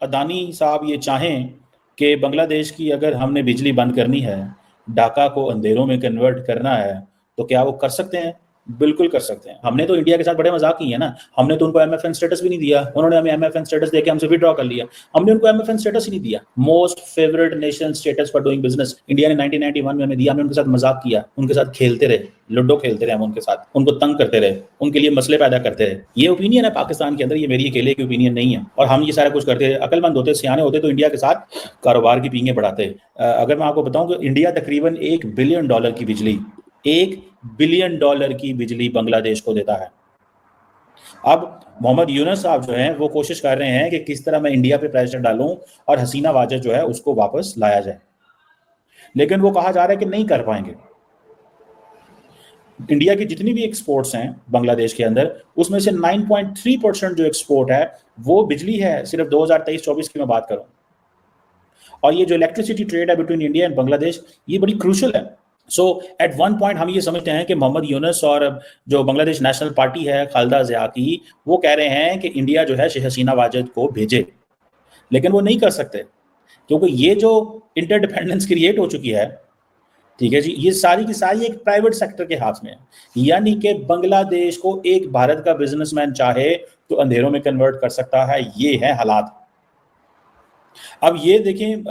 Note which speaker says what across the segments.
Speaker 1: अदानी साहब ये चाहें कि बांग्लादेश की अगर हमने बिजली बंद करनी है, ढाका को अंधेरों में कन्वर्ट करना है, तो क्या वो कर सकते हैं? बिल्कुल कर सकते हैं। हमने तो इंडिया के साथ बड़े मजाक किए हैं ना, हमने तो उनको एमएफएन स्टेटस भी नहीं दिया, उन्होंने हमें एमएफएन स्टेटस देके हमसे विड्रॉ कर लिया, हमने उनको एमएफएन स्टेटस ही नहीं दिया। Most favourite nation status for doing business India ने 1991 में हमें दिया, हमने उनके साथ मजाक किया, उनके साथ खेलते रहे, लूडो खेलते रहे हम उनके साथ, उनको तंग करते रहे, उनके लिए मसले पैदा करते रहे। ये ओपिनियन है पाकिस्तान के अंदर, ये मेरी अकेले की ओपिनियन नहीं है। और हम ये सारा कुछ करते, अकलमंद होते, सियाने होते तो इंडिया के साथ कारोबार की पींगे बढ़ाते। अगर मैं आपको बताऊं कि इंडिया तकरीबन $1 बिलियन की बिजली, $1 बिलियन की बिजली बांग्लादेश को देता है। अब मोहम्मद यूनुस साहब जो हैं वो कोशिश कर रहे हैं कि किस तरह मैं इंडिया पे प्रेशर डालूं और हसीना वाजिद जो है उसको वापस लाया जाए, लेकिन वो कहा जा रहा है कि नहीं कर पाएंगे। इंडिया की जितनी भी एक्सपोर्ट्स हैं बांग्लादेश के अंदर, उसमें से 9.3% जो एक्सपोर्ट है वो बिजली है, सिर्फ 2023-24 की मैं बात करूं। और ये जो इलेक्ट्रिसिटी ट्रेड है बिटवीन इंडिया एंड बांग्लादेश, ये बड़ी क्रूशल है। सो एट वन पॉइंट हम ये समझते हैं कि मोहम्मद यूनुस और जो बांग्लादेश नेशनल पार्टी है खालिदा जिया की, वो कह रहे हैं कि इंडिया जो है शेख हसीना वाजिद को भेजे, लेकिन वो नहीं कर सकते क्योंकि ये जो इंटरडिपेंडेंस क्रिएट हो चुकी है, ठीक है जी, ये सारी की सारी एक प्राइवेट सेक्टर के हाथ में है। यानी कि बांग्लादेश को एक भारत का बिजनेसमैन चाहे तो अंधेरों में कन्वर्ट कर सकता है, ये है हालात। अब ये देखें,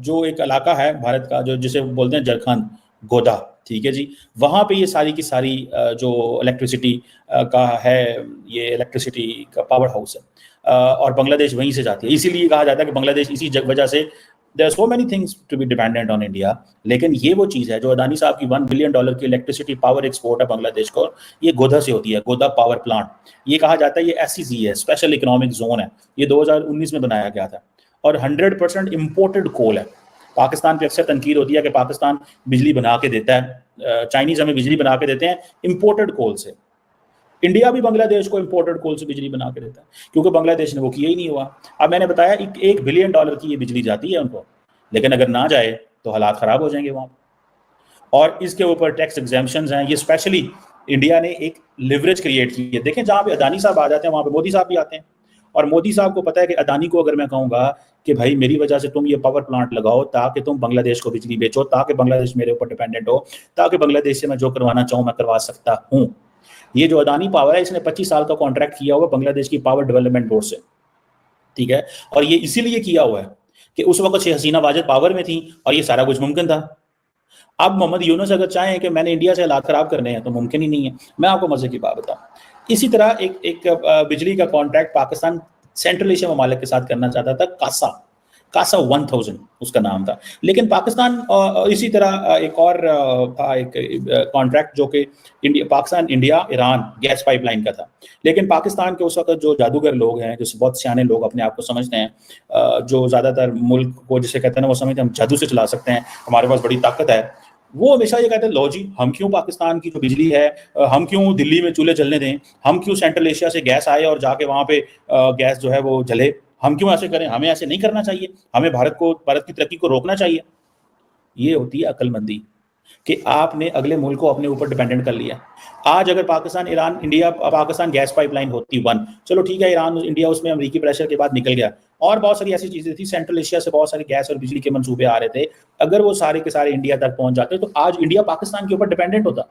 Speaker 1: जो एक इलाका है भारत का जो जिसे बोलते हैं झारखंड, गोदा, ठीक है जी, वहाँ पे ये सारी की सारी जो इलेक्ट्रिसिटी का है, ये इलेक्ट्रिसिटी का पावर हाउस है, और बांग्लादेश वहीं से जाती है। इसीलिए कहा जाता है कि बांग्लादेश इसी वजह से there are so many things to be dependent on India, लेकिन ये वो चीज़ है जो अदानी साहब की $1 बिलियन की इलेक्ट्रिसिटी पावर एक्सपोर्ट है बांग्लादेश को, ये गोदा से होती है, गोदा पावर प्लांट। ये कहा जाता है ये SEZ है, स्पेशल इकोनॉमिक जोन है, ये 2019 में बनाया गया था, और 100% इम्पोर्टेड कोल है। पाकिस्तान पे अक्सर तनकीद होती है कि पाकिस्तान बिजली बना के देता है, चाइनीज हमें बिजली बना के देते हैं इम्पोर्टेड कोल से। इंडिया भी बांग्लादेश को इम्पोर्टेड कोल से बिजली बना के देता है, क्योंकि बांग्लादेश ने वो किया ही नहीं हुआ। अब मैंने बताया $1 बिलियन की ये बिजली जाती है उनको, लेकिन अगर ना जाए तो हालात खराब हो जाएंगे वहाँ। और इसके ऊपर टैक्स एग्जेम्पशंस हैं, ये स्पेशली इंडिया ने एक लिवरेज क्रिएट की है। देखें, जहाँ पे अदानी साहब आ जाते हैं वहाँ पे मोदी साहब भी आते हैं, और मोदी साहब को पता है कि अदानी को अगर मैं कहूँगा कि भाई मेरी वजह से तुम ये पावर प्लांट लगाओ ताकि तुम बांग्लादेश को बिजली बेचो, ताकि बांग्लादेश मेरे ऊपर डिपेंडेंट हो, ताकि बांग्लादेश से मैं जो करवाना चाहूँ मैं करवा सकता हूँ। ये जो अदानी पावर है, इसने 25 साल का कॉन्ट्रैक्ट किया हुआ बांग्लादेश की पावर डेवलपमेंट बोर्ड से, ठीक है, और ये इसीलिए किया हुआ है कि उस वक्त शेख हसीना वाजिद पावर में थी और ये सारा कुछ मुमकिन था। अब मोहम्मद यूनुस अगर चाहें कि मैंने इंडिया से हालात खराब करने हैं तो मुमकिन ही नहीं है। मैं आपको मजे की बात बताऊं, इसी तरह एक बिजली का कॉन्ट्रैक्ट पाकिस्तान सेंट्रल एशिया ममालिक के साथ करना चाहता था, कासा 1000 उसका नाम था, लेकिन पाकिस्तान इसी तरह एक और था एक कॉन्ट्रैक्ट जो कि Pakistan India Iran gas pipeline का था, लेकिन पाकिस्तान के उस वक्त जो जादूगर लोग हैं, जो बहुत सियाने लोग अपने आप को समझते हैं, जो ज़्यादातर मुल्क को जिसे कहते हैं ना वो समझते हैं हम जादू से चला सकते हैं, हमारे पास बड़ी ताकत है, वो हमेशा ये कहते हैं लो जी हम क्यों पाकिस्तान की जो बिजली है हम क्यों दिल्ली में चूल्हे जलने दें, हम क्यों सेंट्रल एशिया से गैस आए और जाके वहाँ पे गैस जो है वो जले, हम क्यों ऐसे करें, हमें ऐसे नहीं करना चाहिए, हमें भारत की तरक्की को रोकना चाहिए। ये होती है अक्लमंदी कि आपने अगले मुल्क को अपने ऊपर डिपेंडेंट कर लिया। आज अगर Pakistan Iran India Pakistan gas pipeline होती वन, चलो ठीक है, ईरान इंडिया उसमें अमेरिकी प्रेशर के बाद निकल गया, और बहुत सारी ऐसी चीजें थी, सेंट्रल एशिया से बहुत सारी गैस और बिजली के मंसूबे आ रहे थे, अगर वो सारे के सारे इंडिया तक पहुंच जाते तो आज इंडिया पाकिस्तान के ऊपर डिपेंडेंट होता,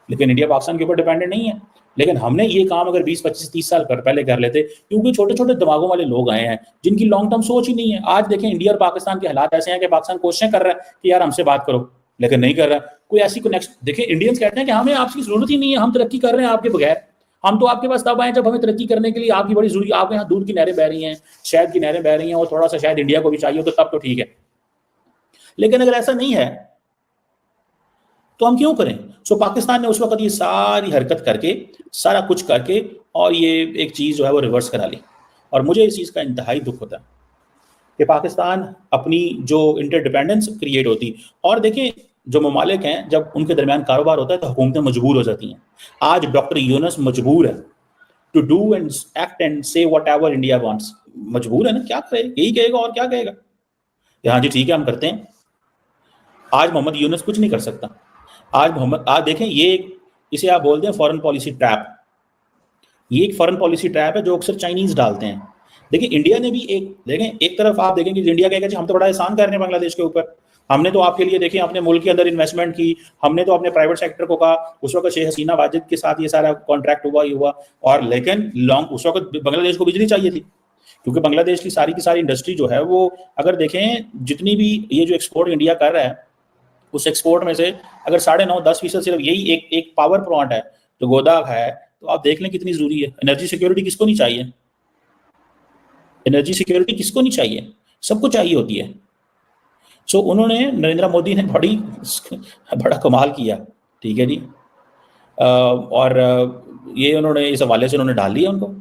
Speaker 1: लेकिन इंडिया पाकिस्तान के ऊपर डिपेंडेंट नहीं है। लेकिन हमने ये काम अगर 20, 25, 30 साल पहले कर लेते, क्योंकि छोटे छोटे दिमागों वाले लोग आए हैं जिनकी लॉन्ग टर्म सोच ही नहीं है। आज देखें इंडिया और पाकिस्तान के हालात ऐसे हैं कि पाकिस्तान कोशिशें कर रहा है कि यार हमसे बात करो, लेकिन नहीं कर रहा कोई ऐसी कनेक्शन। देखिए इंडियंस कहते हैं कि हमें आपकी जरूरत ही नहीं है, हम तरक्की कर रहे हैं आपके बगैर, हम तो आपके पास तब आए जब हमें तरक्की करने के लिए आपकी बड़ी जरूरी, आपके यहाँ दूध की नहरें बह रही हैं, शहद की नहरें बह रही हैं, और थोड़ा सा शायद इंडिया को भी चाहिए तो तब तो ठीक है, लेकिन अगर ऐसा नहीं है तो हम क्यों करें। सो पाकिस्तान ने उस वक्त ये सारी हरकत करके, सारा कुछ करके, और ये एक चीज़ जो है वो रिवर्स करा ली, और मुझे इस चीज़ का इंतहाई दुख होता है कि पाकिस्तान अपनी जो इंटरडिपेंडेंस क्रिएट होती, और देखिए जो ममालिक हैं जब उनके दरमियान कारोबार होता है तो हुकूमतें मजबूर हो जाती हैं। आज डॉक्टर यूनुस मजबूर है to do and act and say whatever India wants, मजबूर है ना, क्या करे, यही कहेगा और क्या कहेगा, हाँ जी ठीक है हम करते हैं। आज मोहम्मद यूनुस कुछ नहीं कर सकता। आज देखें, ये इसे आप बोलते हैं फॉरेन पॉलिसी ट्रैप, ये एक फॉरेन पॉलिसी ट्रैप है जो अक्सर चाइनीज डालते हैं देखिए इंडिया ने भी देखें, एक तरफ आप देखेंगे इंडिया कहेगा जी हम तो बड़ा एहसान कर रहे हैं बांग्लादेश के ऊपर, हमने तो आपके लिए देखिए अपने मुल्क के अंदर इन्वेस्टमेंट की, हमने तो अपने प्राइवेट सेक्टर को कहा, उस वक्त शेख हसीना वाजिद के साथ ये सारा कॉन्ट्रैक्ट हुआ ही हुआ। और लेकिन लॉन्ग उस वक्त बांग्लादेश को बिजली चाहिए थी, क्योंकि बांग्लादेश की सारी इंडस्ट्री जो है वो, अगर देखें जितनी भी ये जो एक्सपोर्ट इंडिया कर रहा है, उस एक्सपोर्ट में से अगर 9.5-10% सिर्फ यही एक एक पावर प्लांट है तो गोदाक है, तो आप देख लें कितनी जरूरी है। एनर्जी सिक्योरिटी किसको नहीं चाहिए? एनर्जी सिक्योरिटी किसको नहीं चाहिए? सबको चाहिए होती है। सो उन्होंने, नरेंद्र मोदी ने बड़ा कमाल किया, ठीक है जी। और ये उन्होंने इस हवाले से उन्होंने डाल दिया उनको,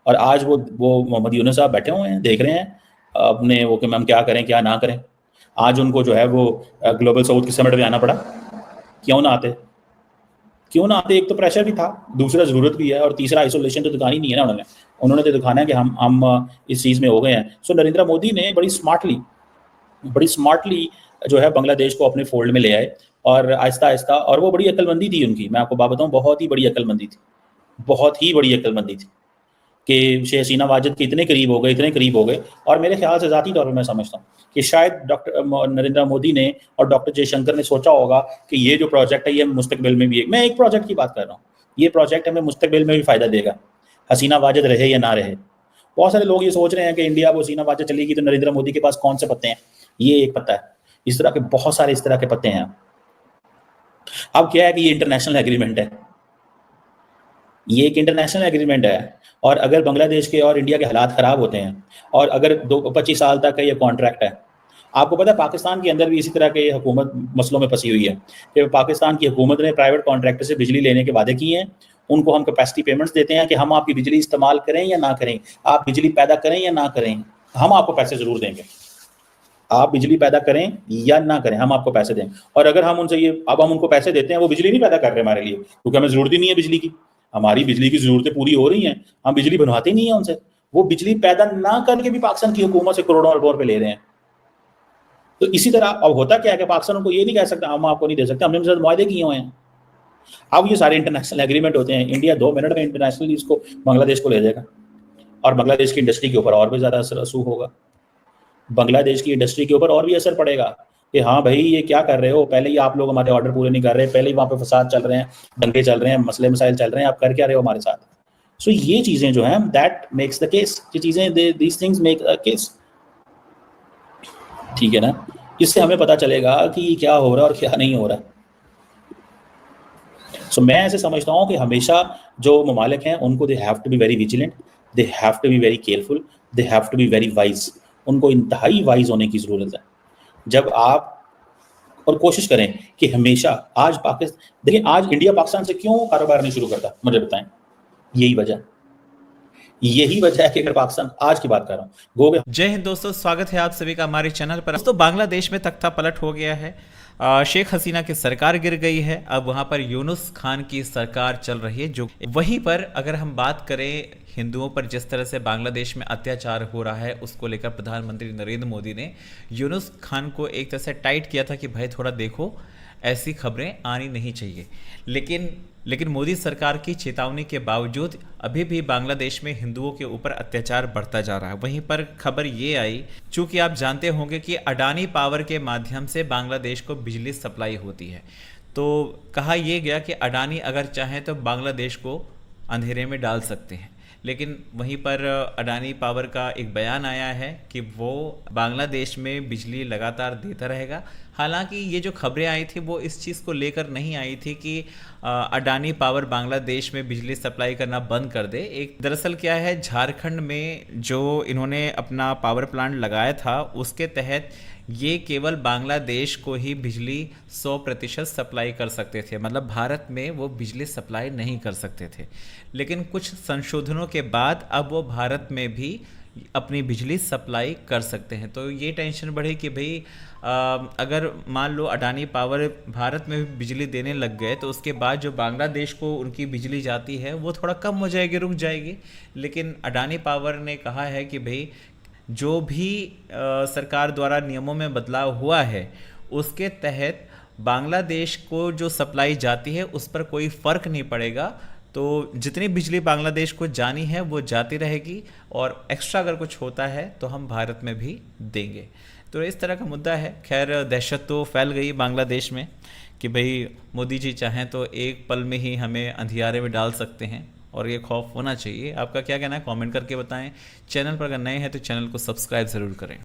Speaker 1: और आज वो मोहम्मद यूनुस साहब बैठे हुए हैं, देख रहे हैं अपने वो कि हम क्या करें क्या ना करें। आज उनको जो है वो ग्लोबल साउथ की समिट में आना पड़ा। क्यों ना आते? एक तो प्रेशर भी था, दूसरा ज़रूरत भी है, और तीसरा आइसोलेशन तो दिखानी नहीं है ना उन्होंने तो दिखाना है कि हम इस चीज़ में हो गए हैं। सो नरेंद्र मोदी ने बड़ी स्मार्टली जो है बांग्लादेश को अपने फोल्ड में ले आए, और आहिस्ता आहिस्ता, और वो बड़ी अक्लमंदी थी उनकी, मैं आपको बात बताऊँ, बहुत ही बड़ी अक्लमंदी थी, बहुत ही बड़ी अक्लमंदी थी कि शेख हसीना वाजिद के इतने करीब हो गए। और मेरे ख्याल से ज़ाती तौर पर मैं समझता हूँ कि शायद डॉक्टर नरेंद्र मोदी ने और डॉक्टर जयशंकर ने सोचा होगा कि ये जो प्रोजेक्ट है ये मुस्तकबिल में भी, मैं एक प्रोजेक्ट की बात कर रहा हूँ, ये प्रोजेक्ट हमें मुस्तकबिल में भी फ़ायदा देगा, हसीना वाजिद रहे या ना रहे। बहुत सारे लोग ये सोच रहे हैं कि इंडिया को हसीना वाजिद चलेगी तो नरेंद्र मोदी के पास कौन से पत्ते हैं, ये एक पत्ता है, इस तरह के बहुत सारे इस तरह के पत्ते हैं। अब क्या है कि ये इंटरनेशनल एग्रीमेंट है, ये एक इंटरनेशनल एग्रीमेंट है, और अगर बांग्लादेश के और इंडिया के हालात ख़राब होते हैं, और अगर 25 साल तक का ये कॉन्ट्रैक्ट है, आपको पता है पाकिस्तान के अंदर भी इसी तरह के हुकूमत मसलों में फंसी हुई है कि पाकिस्तान की हुकूमत ने प्राइवेट कॉन्ट्रैक्टर से बिजली लेने के वादे किए हैं, उनको हम कैपेसिटी पेमेंट्स देते हैं कि हम आपकी बिजली इस्तेमाल करें या ना करें, आप बिजली पैदा करें या ना करें, हम आपको पैसे ज़रूर देंगे, आप बिजली पैदा करें या ना करें, हम आपको पैसे देंगे। और अगर हम उनसे अब हम उनको पैसे देते हैं, वो बिजली नहीं पैदा कर रहे हमारे लिए, क्योंकि हमें ज़रूरत ही नहीं है बिजली की, हमारी बिजली की ज़रूरतें पूरी हो रही हैं, हम बिजली बनवाते नहीं है उनसे, वो बिजली पैदा ना करके भी पाकिस्तान की हुकूमत से करोड़ों अरबों पे ले रहे हैं। तो इसी तरह अब होता क्या है कि पाकिस्तान उनको ये नहीं कह सकता हम आपको नहीं दे सकते, हमने उनके साथ मुआहदे किए हुए हैं। अब ये सारे इंटरनेशनल एग्रीमेंट होते हैं, इंडिया 2 मिनट में इंटरनेशनली इसको बांग्लादेश को ले जाएगा, और बांग्लादेश की इंडस्ट्री के ऊपर और भी ज़्यादा असर असू होगा, बांग्लादेश की इंडस्ट्री के ऊपर और भी असर पड़ेगा कि हाँ भाई ये क्या कर रहे हो, पहले ही आप लोग हमारे ऑर्डर पूरे नहीं कर रहे, पहले ही वहाँ पे फसाद चल रहे हैं, दंगे चल रहे हैं, मसले मसाइल चल रहे हैं, आप कर क्या रहे हो हमारे साथ। सो ये चीज़ें जो हैं दैट मेक्स द केस, ये चीज़ें these things make a case, ठीक है ना। इससे हमें पता चलेगा कि क्या हो रहा है और क्या नहीं हो रहा। सो मैं ऐसे समझता हूँ कि हमेशा जो ममालिक हैं उनको they have to be very vigilant, they have to be very careful, they have to be very wise, उनको इंतहाई वाइज होने की ज़रूरत है। जब आप और कोशिश करें कि हमेशा, आज पाकिस्तान देखिए, आज इंडिया पाकिस्तान से क्यों कारोबार नहीं शुरू करता, मुझे बताएं। यही वजह है कि अगर पाकिस्तान, आज की बात कर रहा हूँ, गो।
Speaker 2: जय हिंद दोस्तों, स्वागत है आप सभी का हमारे चैनल पर। दोस्तों बांग्लादेश में तख्ता पलट हो गया है, शेख हसीना की सरकार गिर गई है, अब वहां पर यूनुस खान की सरकार चल रही है। जो वहीं पर अगर हम बात करें हिंदुओं पर जिस तरह से बांग्लादेश में अत्याचार हो रहा है, उसको लेकर प्रधानमंत्री नरेंद्र मोदी ने यूनुस खान को एक तरह से टाइट किया था कि भाई थोड़ा देखो, ऐसी खबरें आनी नहीं चाहिए। लेकिन मोदी सरकार की चेतावनी के बावजूद अभी भी बांग्लादेश में हिंदुओं के ऊपर अत्याचार बढ़ता जा रहा है। वहीं पर खबर ये आई, चूंकि आप जानते होंगे कि अडानी पावर के माध्यम से बांग्लादेश को बिजली सप्लाई होती है, तो कहा यह गया कि अडानी अगर चाहें तो बांग्लादेश को अंधेरे में डाल सकते हैं। लेकिन वहीं पर अडानी पावर का एक बयान आया है कि वो बांग्लादेश में बिजली लगातार देता रहेगा। हालांकि ये जो खबरें आई थी वो इस चीज़ को लेकर नहीं आई थी कि अडानी पावर बांग्लादेश में बिजली सप्लाई करना बंद कर दे। एक दरअसल क्या है, झारखंड में जो इन्होंने अपना पावर प्लांट लगाया था उसके तहत ये केवल बांग्लादेश को ही बिजली 100% सप्लाई कर सकते थे, मतलब भारत में वो बिजली सप्लाई नहीं कर सकते थे। लेकिन कुछ संशोधनों के बाद अब वो भारत में भी अपनी बिजली सप्लाई कर सकते हैं। तो ये टेंशन बढ़ी कि भाई अगर मान लो अडानी पावर भारत में भी बिजली देने लग गए तो उसके बाद जो बांग्लादेश को उनकी बिजली जाती है वो थोड़ा कम हो जाएगी, रुक जाएगी। लेकिन अडानी पावर ने कहा है कि भाई जो भी सरकार द्वारा नियमों में बदलाव हुआ है उसके तहत बांग्लादेश को जो सप्लाई जाती है उस पर कोई फ़र्क नहीं पड़ेगा। तो जितनी बिजली बांग्लादेश को जानी है वो जाती रहेगी, और एक्स्ट्रा अगर कुछ होता है तो हम भारत में भी देंगे। तो इस तरह का मुद्दा है। खैर, दहशत तो फैल गई बांग्लादेश में कि भाई मोदी जी चाहें तो एक पल में ही हमें अंधियारे में डाल सकते हैं, और ये खौफ होना चाहिए। आपका क्या कहना है, कमेंट करके बताएं। चैनल पर अगर नए हैं तो चैनल को सब्सक्राइब ज़रूर करें।